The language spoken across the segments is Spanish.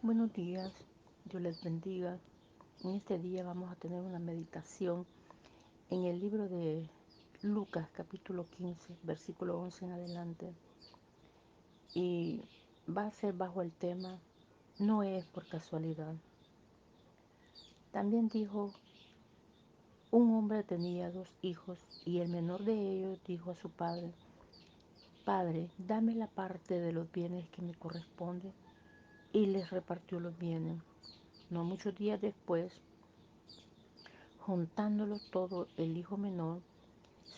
Buenos días, Dios les bendiga. En este día vamos a tener una meditación en el libro de Lucas capítulo 15, versículo 11 en adelante. Y va a ser bajo el tema, no es por casualidad. También dijo, un hombre tenía dos hijos y el menor de ellos dijo a su padre, Padre, dame la parte de los bienes que me corresponde, y les repartió los bienes. No muchos días después, juntándolo todo, el hijo menor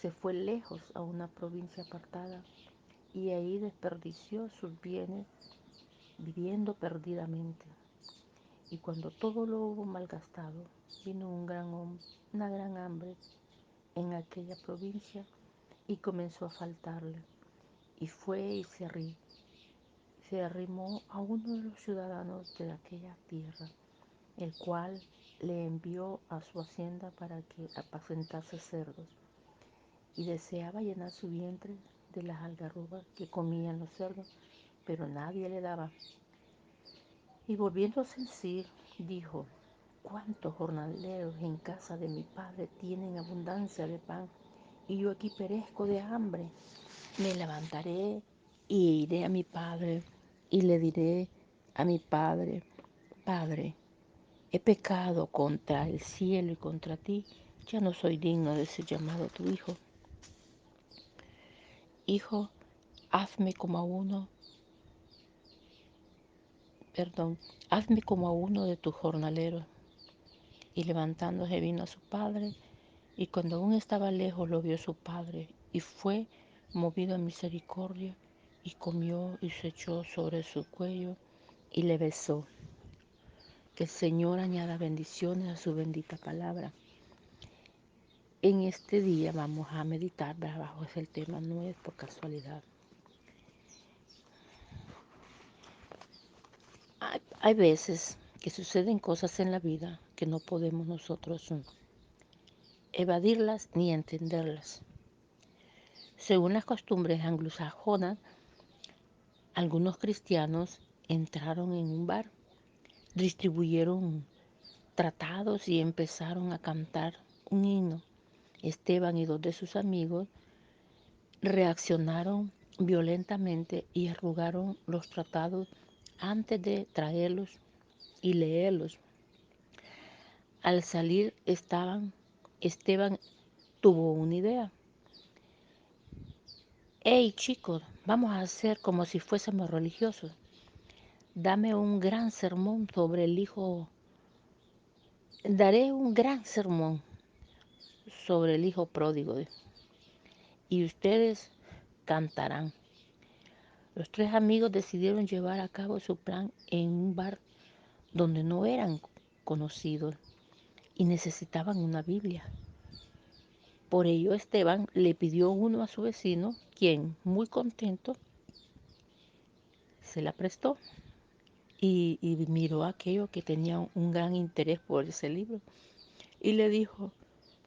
se fue lejos a una provincia apartada y ahí desperdició sus bienes viviendo perdidamente. Y cuando todo lo hubo malgastado, vino una gran hambre en aquella provincia y comenzó a faltarle. Y fue y se arrimó a uno de los ciudadanos de aquella tierra, el cual le envió a su hacienda para que apacentase cerdos. Y deseaba llenar su vientre de las algarrobas que comían los cerdos, pero nadie le daba. Y volviéndose en sí, dijo, ¿cuántos jornaleros en casa de mi padre tienen abundancia de pan y yo aquí perezco de hambre? Me levantaré y iré a mi padre y le diré a mi padre, Padre, he pecado contra el cielo y contra ti, ya no soy digno de ser llamado tu hijo. Hijo, hazme como a uno, perdón, hazme como a uno de tus jornaleros. Y levantándose vino a su padre, y cuando aún estaba lejos lo vio su padre, y fue movido a misericordia, y comió y se echó sobre su cuello, y le besó. Que el Señor añada bendiciones a su bendita palabra. En este día vamos a meditar bajo ese tema, no es por casualidad. Hay veces que suceden cosas en la vida que no podemos nosotros evadirlas ni entenderlas. Según las costumbres anglosajonas, algunos cristianos entraron en un bar, distribuyeron tratados y empezaron a cantar un himno. Esteban y dos de sus amigos reaccionaron violentamente y arrugaron los tratados antes de traerlos y leerlos. Al salir Esteban tuvo una idea. Hey chicos, vamos a hacer como si fuésemos religiosos. Dame un gran sermón sobre el hijo. Daré un gran sermón sobre el hijo pródigo y ustedes cantarán. Los tres amigos decidieron llevar a cabo su plan en un bar donde no eran conocidos y necesitaban una Biblia. Por ello Esteban le pidió uno a su vecino, quien, muy contento, se la prestó y miró aquello que tenía un gran interés por ese libro y le dijo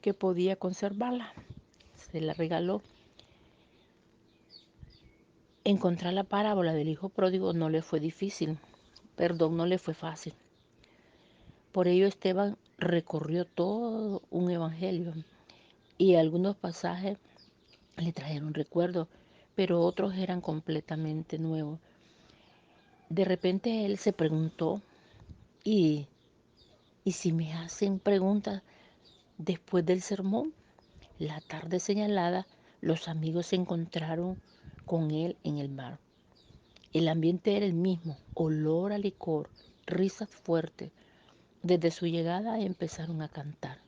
que podía conservarla. Se la regaló. Encontrar la parábola del hijo pródigo no le fue difícil, no le fue fácil. Por ello Esteban recorrió todo un evangelio y algunos pasajes le trajeron recuerdos, pero otros eran completamente nuevos. De repente él se preguntó, ¿y, y si me hacen preguntas después del sermón? La tarde señalada, los amigos se encontraron con él en el bar. El ambiente era el mismo, olor a licor, risas fuertes. Desde su llegada empezaron a cantar.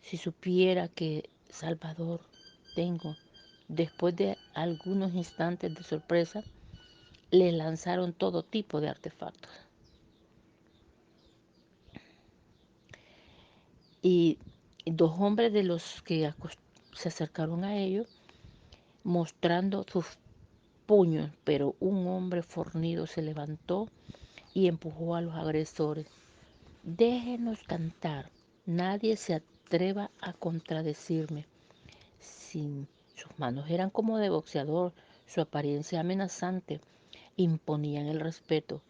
Si supiera que Salvador tengo, después de algunos instantes de sorpresa, le lanzaron todo tipo de artefactos. Y dos hombres de los que se acercaron a ellos, mostrando sus puños, pero un hombre fornido se levantó y empujó a los agresores. Déjenos cantar, nadie se atreva a contradecirme. Sus manos eran como de boxeador, su apariencia amenazante, imponían el respeto.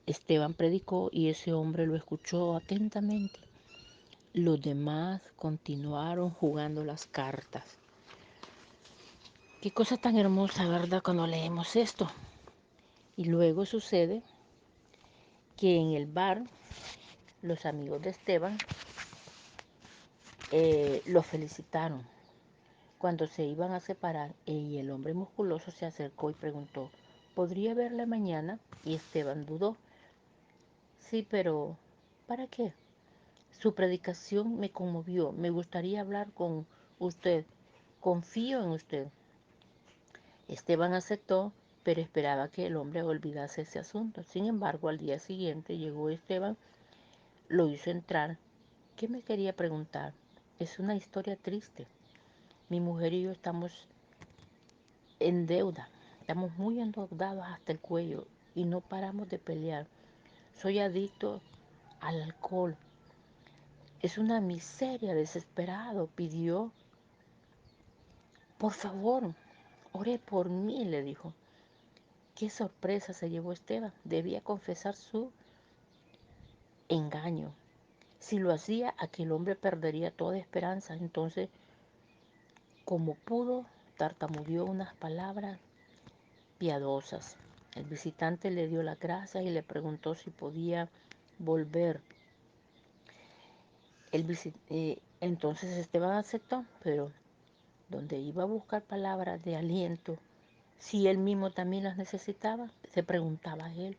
Esteban predicó y ese hombre lo escuchó atentamente. Los demás continuaron jugando las cartas. Qué cosa tan hermosa, ¿verdad? Cuando leemos esto. Y luego sucede que en el bar los amigos de Esteban lo felicitaron. Cuando se iban a separar, y el hombre musculoso se acercó y preguntó, ¿podría verla mañana? Y Esteban dudó. Sí, pero ¿para qué? Su predicación me conmovió. Me gustaría hablar con usted. Confío en usted. Esteban aceptó, pero esperaba que el hombre olvidase ese asunto. Sin embargo, al día siguiente llegó Esteban, lo hizo entrar. ¿Qué me quería preguntar? Es una historia triste. Mi mujer y yo estamos en deuda. Estamos muy endeudados hasta el cuello y no paramos de pelear. Soy adicto al alcohol. Es una miseria, desesperado. Pidió, por favor, ore por mí, le dijo. Qué sorpresa se llevó Esteban. Debía confesar su engaño. Si lo hacía, aquel hombre perdería toda esperanza. Entonces, como pudo, tartamudeó unas palabras piadosas. El visitante le dio las gracias y le preguntó si podía volver. Entonces Esteban aceptó, pero donde iba a buscar palabras de aliento, si él mismo también las necesitaba, se preguntaba él.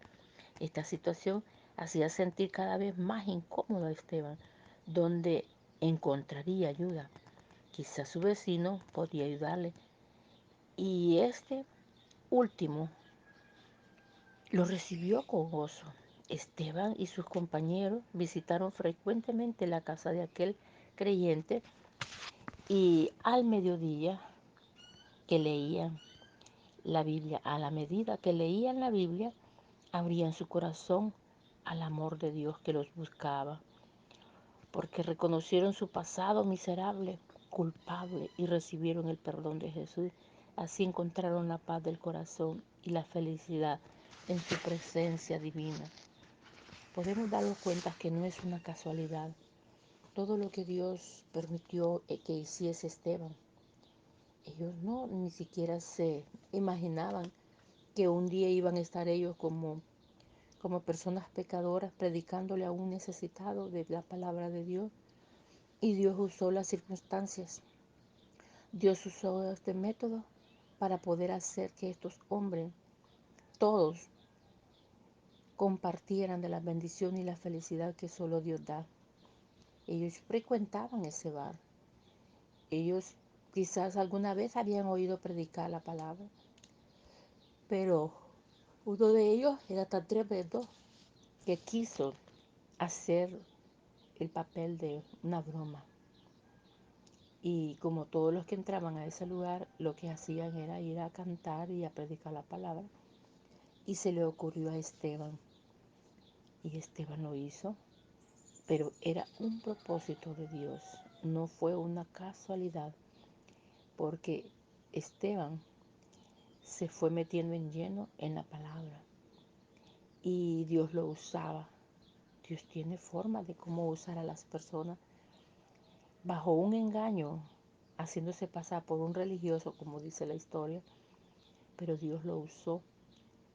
Esta situación hacía sentir cada vez más incómodo a Esteban, donde encontraría ayuda. Quizás su vecino podía ayudarle. Y este último lo recibió con gozo. Esteban y sus compañeros visitaron frecuentemente la casa de aquel creyente y al mediodía que leían la Biblia, a la medida que leían la Biblia, abrían su corazón al amor de Dios que los buscaba, porque reconocieron su pasado miserable, culpable y recibieron el perdón de Jesús. Así encontraron la paz del corazón y la felicidad en su presencia divina. Podemos darnos cuenta que no es una casualidad todo lo que Dios permitió que hiciese Esteban. Ellos no ni siquiera se imaginaban que un día iban a estar ellos como personas pecadoras predicándole a un necesitado de la palabra de Dios. Y Dios usó las circunstancias. Dios usó este método para poder hacer que estos hombres, todos, compartieran de la bendición y la felicidad que solo Dios da. Ellos frecuentaban ese bar. Ellos quizás alguna vez habían oído predicar la palabra, pero uno de ellos era tan tremendo que quiso hacer el papel de una broma. Y como todos los que entraban a ese lugar, lo que hacían era ir a cantar y a predicar la palabra. Y se le ocurrió a Esteban. Y Esteban lo hizo, pero era un propósito de Dios. No fue una casualidad, porque Esteban se fue metiendo en lleno en la palabra. Y Dios lo usaba. Dios tiene forma de cómo usar a las personas bajo un engaño, haciéndose pasar por un religioso, como dice la historia, pero Dios lo usó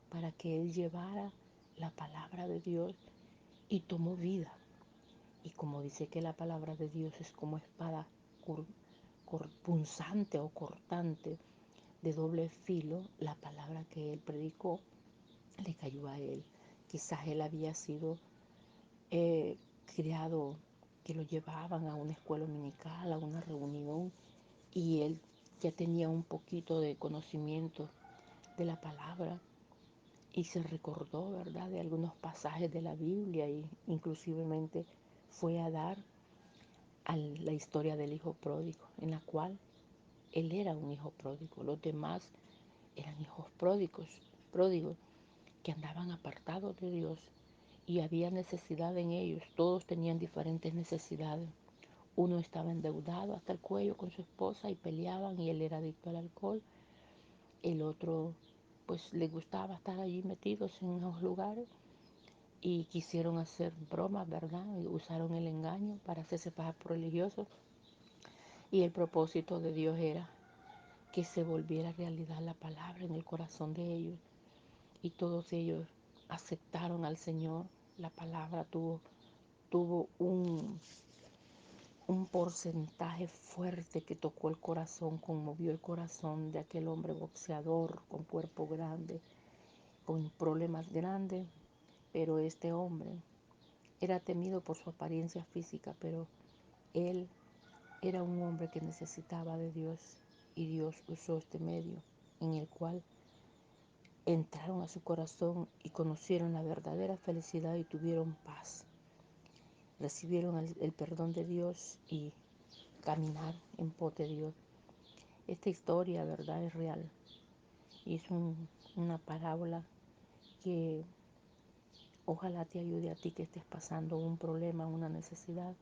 para que él llevara la palabra de Dios y tomó vida. Y como dice que la palabra de Dios es como espada punzante o cortante de doble filo, la palabra que él predicó le cayó a él. Quizás él había sido eh, criado que lo llevaban a una escuela dominical, a una reunión, y él ya tenía un poquito de conocimiento de la palabra y se recordó, ¿verdad?, de algunos pasajes de la Biblia y inclusivemente fue a dar a la historia del hijo pródigo, en la cual él era un hijo pródigo, los demás eran hijos pródigos que andaban apartados de Dios y había necesidad en ellos, todos tenían diferentes necesidades. Uno estaba endeudado hasta el cuello con su esposa y peleaban y él era adicto al alcohol. El otro pues le gustaba estar allí metidos en los lugares y quisieron hacer bromas, ¿verdad? Y usaron el engaño para hacerse pasar por religiosos. Y el propósito de Dios era que se volviera realidad la palabra en el corazón de ellos. Y todos ellos aceptaron al Señor. La palabra tuvo un porcentaje fuerte que tocó el corazón, conmovió el corazón de aquel hombre boxeador con cuerpo grande, con problemas grandes. Pero este hombre era temido por su apariencia física, pero él era un hombre que necesitaba de Dios, y Dios usó este medio en el cual entraron a su corazón y conocieron la verdadera felicidad y tuvieron paz. Recibieron el perdón de Dios y caminar en pos de Dios. Esta historia, ¿verdad?, es real y es una parábola que ojalá te ayude a ti que estés pasando un problema, una necesidad,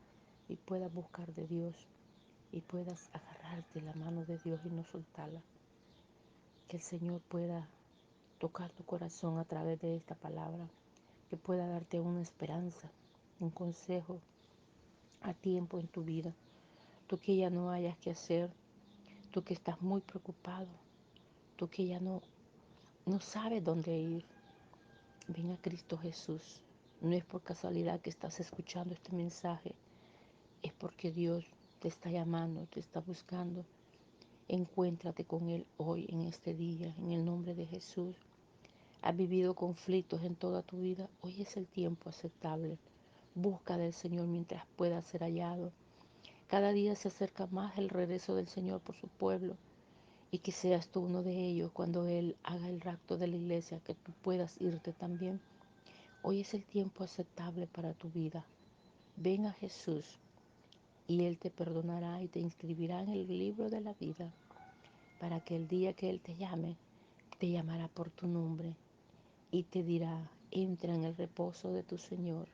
y puedas buscar de Dios y puedas agarrarte la mano de Dios y no soltarla. Que el Señor pueda tocar tu corazón a través de esta palabra, que pueda darte una esperanza, un consejo a tiempo en tu vida. Tú que ya no hayas que hacer, tú que estás muy preocupado, tú que ya no sabes dónde ir, ven a Cristo Jesús. No es por casualidad que estás escuchando este mensaje, es porque Dios te está llamando, te está buscando. Encuéntrate con Él hoy, en este día, en el nombre de Jesús. Has vivido conflictos en toda tu vida, hoy es el tiempo aceptable. Busca del Señor mientras pueda ser hallado. Cada día se acerca más el regreso del Señor por su pueblo, y que seas tú uno de ellos cuando Él haga el rapto de la iglesia, que tú puedas irte también. Hoy es el tiempo aceptable para tu vida. Ven a Jesús y Él te perdonará y te inscribirá en el libro de la vida, para que el día que Él te llamará por tu nombre y te dirá: entra en el reposo de tu Señor.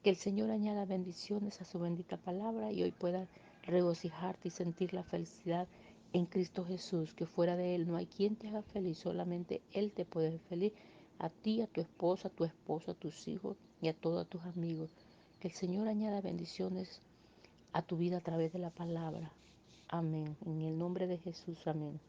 Que el Señor añada bendiciones a su bendita palabra y hoy puedas regocijarte y sentir la felicidad en Cristo Jesús, que fuera de Él no hay quien te haga feliz, solamente Él te puede hacer feliz, a ti, a tu esposa, a tu esposo, a tus hijos y a todos tus amigos. Que el Señor añada bendiciones a tu vida a través de la palabra. Amén. En el nombre de Jesús, amén.